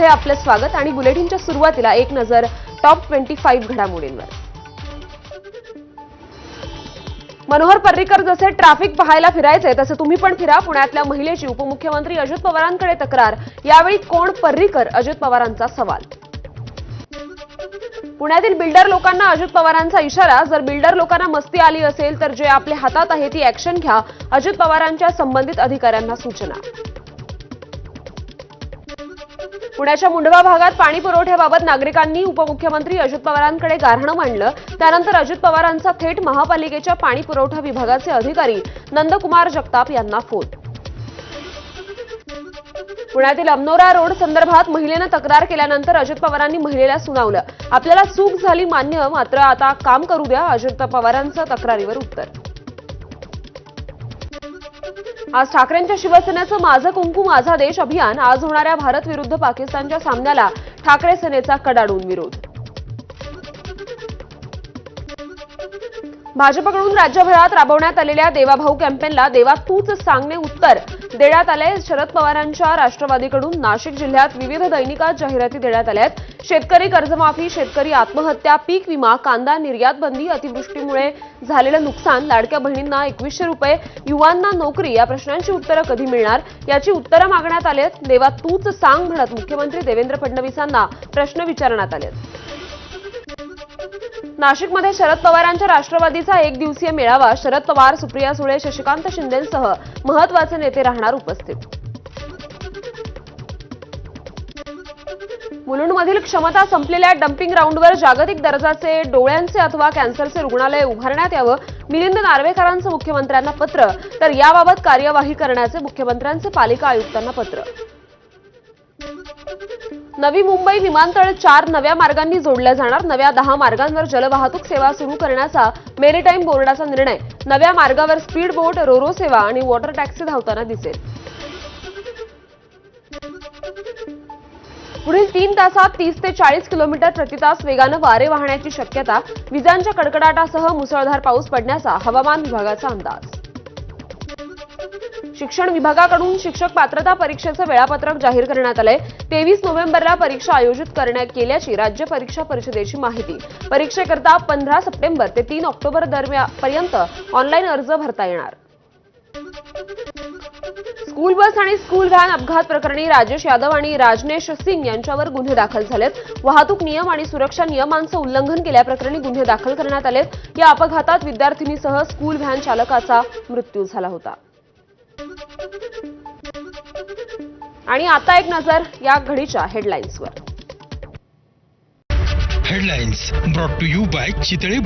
आपलं स्वागत आणि बुलेटिनच्या सुरुवातीला एक नजर टॉप 25 घडामोडींवर। मनोहर पर्रीकर जसे ट्रॅफिक पाहायला फिरायचे तसे तुम्ही पण फिरा। पुण्यातल्या महिलेची उपमुख्यमंत्री अजित पवारांकडे तक्रार। यावेळी कोण पर्रीकर, अजित पवारांचा सवाल। पुण्यातील बिल्डर लोकांना अजित पवारांचा इशारा। जर बिल्डर लोकांना मस्ती आली असेल तर जे आपल्या हातात आहे ती ऍक्शन घ्या। अजित पवारांच्या संबंधित अधिकाऱ्यांना सूचना। पुण्याच्या मुंढवा भागात पाणी पुरवठ्याबाबत नागरिकांनी उपमुख्यमंत्री अजित पवारांकडे गाऱ्हाणे मांडलं। त्यानंतर अजित पवारांचा थेट महापालिकेच्या पाणी पुरवठा विभागाचे अधिकारी नंदकुमार जगताप यांना फोन। पुण्यातील अमनोरा रोड संदर्भात महिलेने तक्रार केल्यानंतर अजित पवारांनी महिलेला सुनावलं। आपल्याला चूक झाली मान्य, मात्र आता काम करू द्या, अजित पवारांचं तक्रारीवर उत्तर। आज ठाकरेंच्या शिवसेनेचं माझं कुंकू माझा देश अभियान। आज होणाऱ्या भारत विरुद्ध पाकिस्तानच्या सामन्याला ठाकरे सेनेचा कडाडून विरोध। भाजपकडून राज्यभरात राबवण्यात आलेल्या देवाभाऊ कॅम्पेनला देवा तूच सांगणे उत्तर देण्यात आले। शरद पवारांच्या राष्ट्रवादीकडून नाशिक जिल्ह्यात विविध दैनिकात जाहिराती देण्यात आल्या आहेत। शेतकरी कर्जमाफी, शेतकरी आत्महत्या, पीक विमा, कांदा निर्यात बंदी, अतिवृष्टीमुळे झालेलं नुकसान, लाडक्या बहिणींना 2100 रुपये, युवांना नोकरी या प्रश्नांची उत्तरं कधी मिळणार याची उत्तरं मागण्यात आलेत। देवा तूच सांग म्हणत मुख्यमंत्री देवेंद्र फडणवीसांना प्रश्न विचारण्यात आलेत। नाशिकमध्ये शरद पवारांच्या राष्ट्रवादीचा एक दिवसीय मेळावा। शरद पवार, सुप्रिया सुळे, शशिकांत शिंदेंसह महत्त्वाचे नेते राहणार उपस्थित। मुलुंडमधील क्षमता संपलेल्या डम्पिंग ग्राउंडवर जागतिक दर्जाचे डोळ्यांचे अथवा कॅन्सरचे रुग्णालय उभारण्यात यावं, मिलिंद नार्वेकरांचं मुख्यमंत्र्यांना पत्र। तर याबाबत कार्यवाही करण्याचे मुख्यमंत्र्यांचे पालिका आयुक्तांना पत्र। नवी मुंबई विमानतळ 4 नव्या मार्गांनी जोडल्या जाणार। नव्या 10 मार्गांवर जलवाहतूक सेवा सुरू करण्याचा मेरीटाईम बोर्डाचा निर्णय। नव्या मार्गावर स्पीड बोट, रोरो सेवा आणि वॉटर टॅक्सी धावताना दिसेल। पुढील 3 तासात 30 ते 40 किलोमीटर प्रति तास वेगानं वारे वाहण्याची शक्यता। विजांच्या कडकडाटासह मुसळधार पाऊस पडण्याचा हवामान विभागाचा अंदाज। शिक्षण विभागाकडून शिक्षक पात्रता परीक्षेचं वेळापत्रक जाहीर करण्यात आलंय। 23 नोव्हेंबरला परीक्षा आयोजित करण्यात केल्याची राज्य परीक्षा परिषदेची माहिती। परीक्षेकरता 15 सप्टेंबर ते 3 ऑक्टोबर दरम्यान ऑनलाईन अर्ज भरता येणार। स्कूल बस आणि स्कूल व्हॅन अपघात प्रकरणी राजेश यादव आणि राजनेश सिंग यांच्यावर गुन्हे दाखल झालेत। वाहतूक नियम आणि सुरक्षा नियमांचं उल्लंघन केल्याप्रकरणी गुन्हे दाखल करण्यात आलेत। या अपघातात विद्यार्थिनीसह स्कूल व्हॅन चालकाचा मृत्यू झाला होता। आणि आता एक नजर या घडीच्या हेडलाईन्सवर। Headlines brought to you by Chitale.